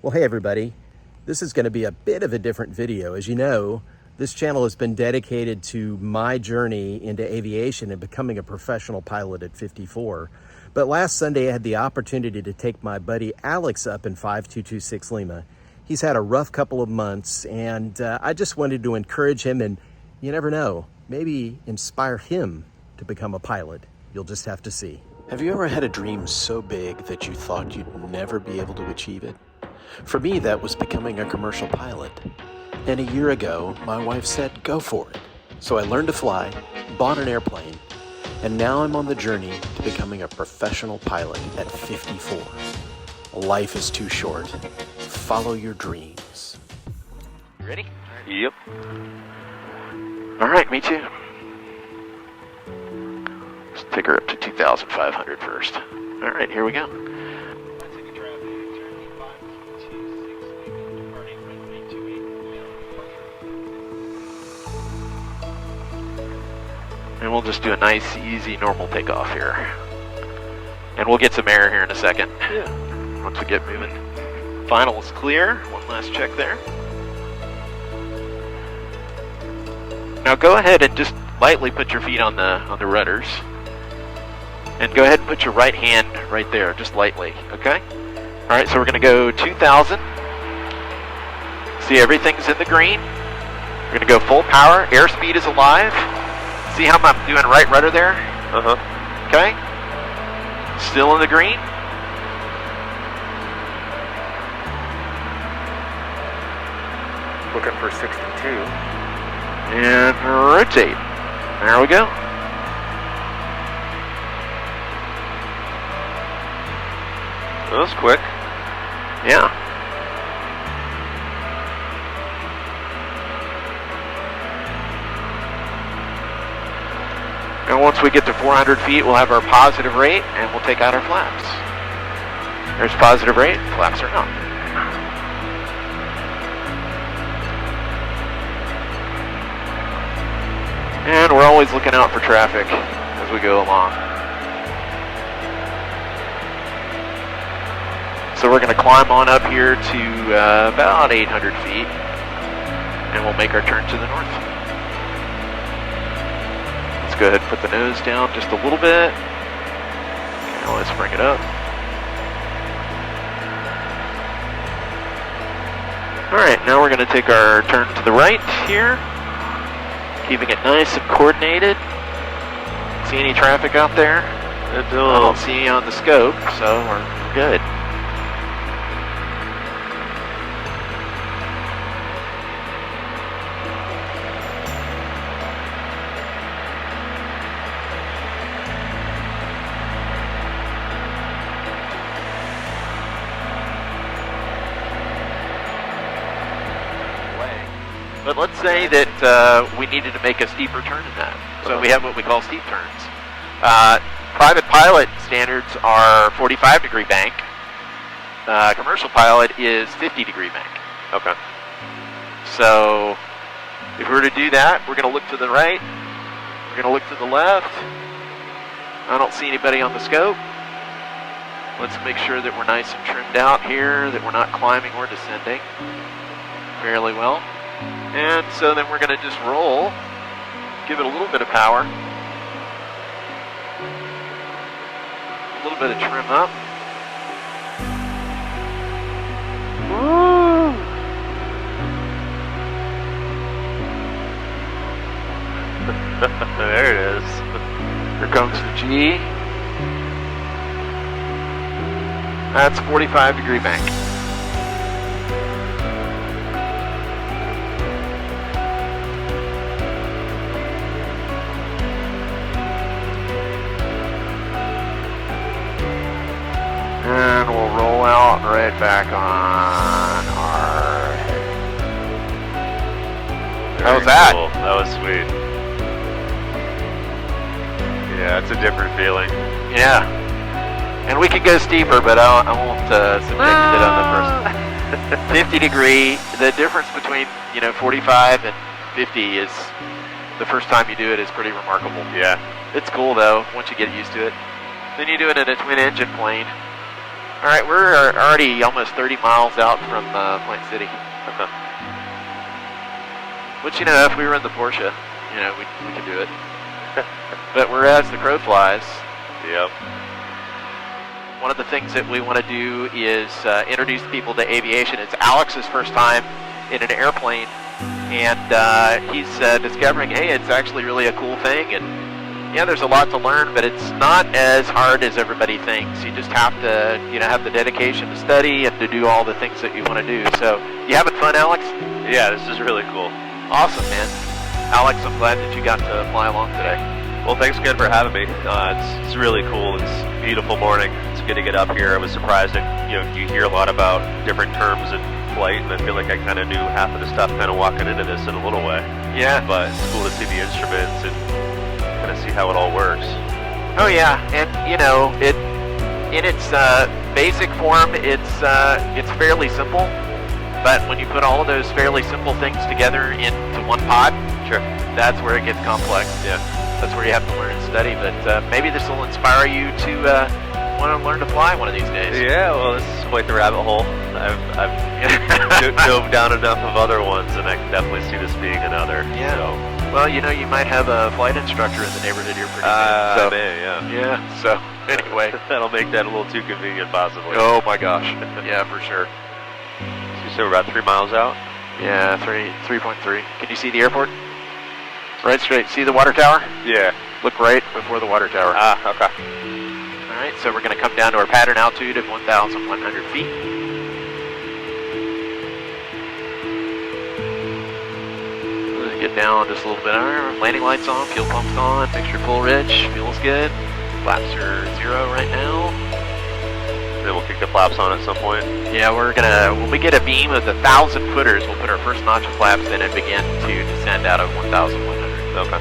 Well, hey everybody, this is going to be a bit of a different video. As you know, this channel has been dedicated to my journey into aviation and becoming a professional pilot at 54. But last Sunday I had the opportunity to take my buddy Alex up in 5226 Lima. He's had a rough couple of months and I just wanted to encourage him and, you never know, maybe inspire him to become a pilot. You'll just have to see. Have you ever had a dream so big that you thought you'd never be able to achieve it? For me, that was becoming a commercial pilot. And a year ago, my wife said, go for it. So I learned to fly, bought an airplane, and now I'm on the journey to becoming a professional pilot at 54. Life is too short. Follow your dreams. Ready? Yep. All right, me too. Let's take her up to 2,500 first. All right, here we go. And we'll just do a nice, easy, normal takeoff here. And we'll get some air here in a second. Yeah. Once we get moving. Final is clear. One last check there. Now go ahead and just lightly put your feet on the rudders. And go ahead and put your right hand right there, just lightly, okay? All right, so we're gonna go 2,000. See, everything's in the green. We're gonna go full power. Airspeed is alive. See how I'm doing right rudder there? Uh-huh. Okay. Still in the green. Looking for 62. And rotate. There we go. That was quick. Yeah. And once we get to 400 feet, we'll have our positive rate, and we'll take out our flaps. There's positive rate, flaps are out. And we're always looking out for traffic as we go along. So we're going to climb on up here to about 800 feet, and we'll make our turn to the north. Go ahead and put the nose down just a little bit. Now let's bring it up. Alright, now we're going to take our turn to the right here. Keeping it nice and coordinated. See any traffic out there? I don't see any on the scope, so we're good. But let's say that we needed to make a steeper turn in that. So we have what we call steep turns. Private pilot standards are 45-degree bank. Commercial pilot is 50-degree bank. Okay. So if we were to do that, we're going to look to the right. We're going to look to the left. I don't see anybody on the scope. Let's make sure that we're nice and trimmed out here, that we're not climbing or descending fairly well. And so then we're going to just roll, give it a little bit of power, a little bit of trim up. Woo! There it is. Here comes the G. That's 45-degree bank. And we'll roll out right back on our head. How was that? Cool. That was sweet. Yeah, it's a different feeling. Yeah. And we could go steeper, but I won't subject it on the first. 50 degree, the difference between 45 and 50 is, the first time you do it is pretty remarkable. Yeah. It's cool though, once you get used to it. Then you do it in a twin engine plane. All right, we're already almost 30 miles out from Plant City. Okay. Which, you know, if we were in the Porsche, you know, we could do it. But we're as the crow flies. Yep. One of the things that we want to do is introduce people to aviation. It's Alex's first time in an airplane, and he's discovering, hey, it's actually really a cool thing, and yeah, there's a lot to learn, but it's not as hard as everybody thinks. You just have to, you know, have the dedication to study and to do all the things that you want to do. So, you having fun, Alex? Yeah, this is really cool. Awesome, man. Alex, I'm glad that you got to fly along today. Well, thanks again for having me. It's really cool. It's a beautiful morning. It's good to get up here. I was surprised that, you know, you hear a lot about different terms in flight, and I feel like I kind of knew half of the stuff kind of walking into this in a little way. Yeah. But it's cool to see the instruments and kind of see how it all works. Oh yeah, and you know, it in its basic form, it's fairly simple. But when you put all of those fairly simple things together into one pod, Sure. that's where it gets complex. Yeah. That's where you have to learn and study. But maybe this will inspire you to want to learn to fly one of these days. Yeah, well, this is quite the rabbit hole. I've dove down enough of other ones, and I can definitely see this being another. Yeah. So. Well, you know, you might have a flight instructor in the neighborhood here pretty soon. So, yeah. yeah. So anyway, That'll make that a little too convenient, possibly. oh my gosh. Yeah, for sure. So you said we're about 3 miles out? Yeah, 3.3. Can you see the airport? Right straight. See the water tower? Yeah. Look right before the water tower. Ah, okay. All right, so we're going to come down to our pattern altitude of 1,100 feet. Let's get down just a little bit. All right, landing lights on, fuel pumps on, mixture full rich, fuel's good. Flaps are 0 right now. Then we'll kick the flaps on at some point. Yeah, we're gonna, when we get a beam of the 1,000 footers, we'll put our first notch of flaps in and begin to descend out of 1,100. Okay.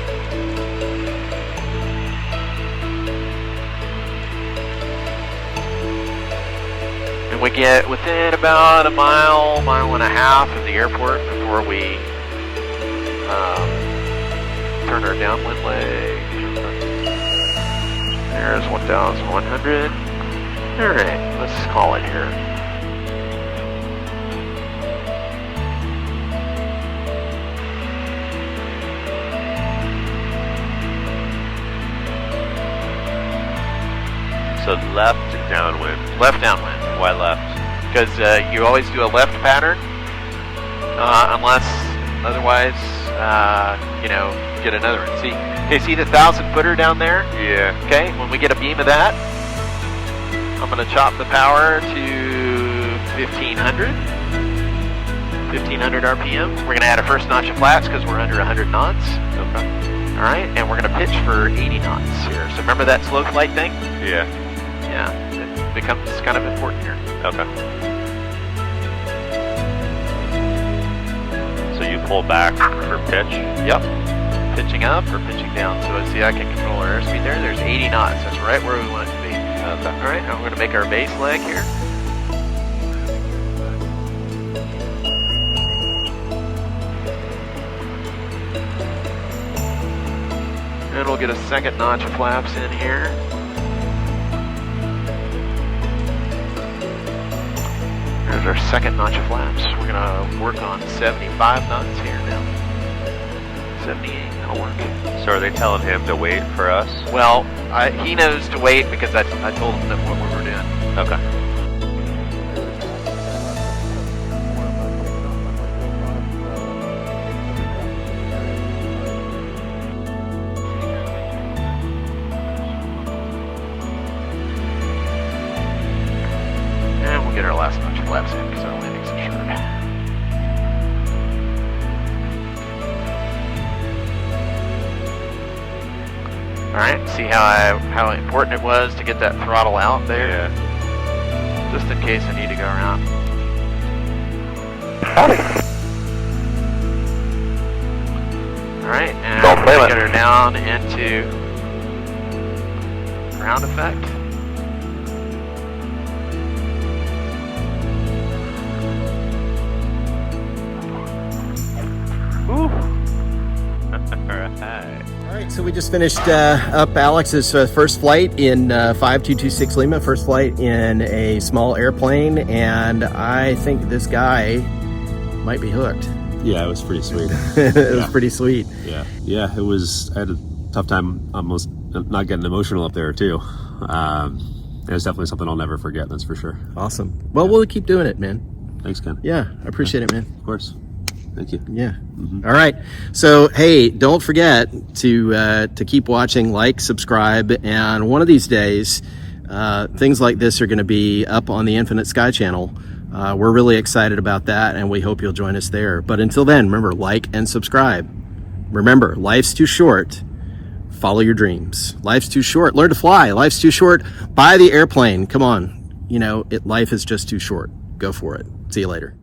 And we get within about a mile, mile and a half of the airport before we turn our downwind leg. There's 1,100. All right, let's call it here. So left downwind. Left downwind. Why left? Because you always do a left pattern, unless otherwise, you know, get another one. See, okay, see the 1,000 footer down there? Yeah. Okay, when we get a beam of that, I'm going to chop the power to 1,500. 1,500 RPM. We're going to add a first notch of flaps because we're under 100 knots. Okay. All right, and we're going to pitch for 80 knots here. So remember that slow flight thing? Yeah. Yeah, it becomes kind of important here. Okay. So you pull back for pitch? Yep. Pitching up or pitching down. So see, I can control our airspeed there. There's 80 knots. That's right where we want it to be. Okay. All right, now we're going to make our base leg here. And we'll get a second notch of flaps in here. There's our second notch of flaps. We're going to work on 75 knots here now. 78, that'll work. So are they telling him to wait for us? Well, he knows to wait because I told him that what we were doing. Okay. And we'll get our last notch of flaps in because our landing's assured. Alright, see how important it was to get that throttle out there? Yeah. Just in case I need to go around. Alright, and Don't play we're with gonna get her down into ground effect. Ooh. Alright. All right, right, so we just finished up Alex's first flight in 5226 Lima, first flight in a small airplane, and I think this guy might be hooked. Yeah, it was pretty sweet. It was pretty sweet. Yeah, it was. I had a tough time almost not getting emotional up there too. It was definitely something I'll never forget, that's for sure. Awesome. Well, we'll keep doing it, man. Thanks, Ken. Yeah, I appreciate it, man. Of course. Thank you. Yeah. All right. So, hey, don't forget to keep watching, like, subscribe, and one of these days, things like this are going to be up on the Infinite Sky channel. We're really excited about that, and we hope you'll join us there. But until then, remember, like and subscribe. Remember, life's too short. Follow your dreams. Life's too short. Learn to fly. Life's too short. Buy the airplane. Come on. You know, life is just too short. Go for it. See you later.